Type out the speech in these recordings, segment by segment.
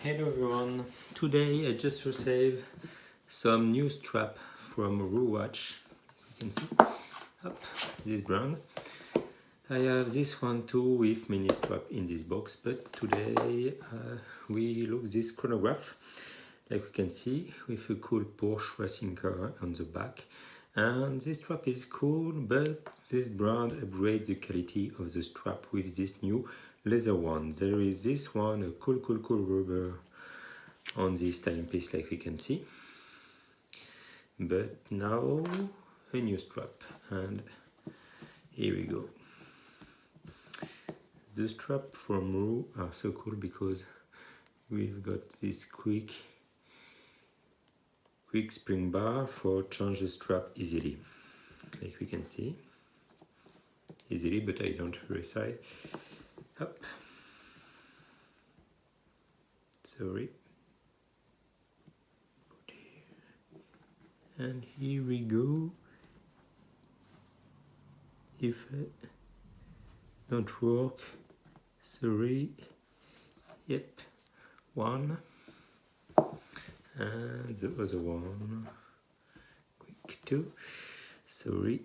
Hello everyone, today I just received some new strap from Roue watch. You can see this brand. I have this one too with mini strap in this box, but today we look this chronograph, like we can see, with a cool Porsche racing car on the back. And this strap is cool, but this brand upgrades the quality of the strap with this new leather one. There is this one, a cool rubber on this timepiece, like we can see. But now a new strap, and here we go. The strap from Roue are so cool because we've got this quick spring bar for change the strap easily, like we can see. Easily, but I don't resize. Up. Sorry. Put here. And here we go. If it don't work, sorry. Yep. One. And the other one. Quick two. Sorry.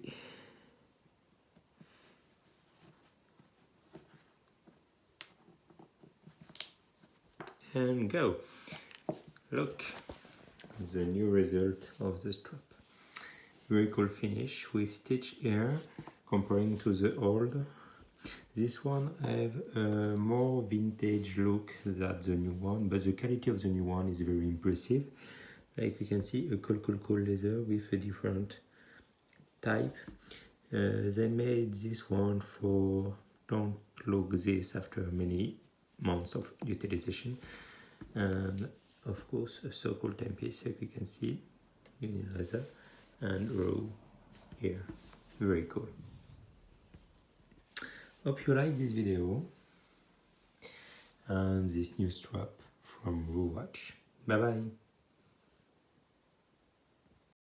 And go. Look, the new result of the strap. Very cool finish with stitch here comparing to the old. This one have a more vintage look than the new one, but the quality of the new one is very impressive. Like we can see, a cool leather with a different type. They made this one for don't look this after many months of utilization. And of course a so cool timepiece, like we can see, in leather, and Roue here. Very cool. Hope you like this video and this new strap from Roue watch. Bye bye.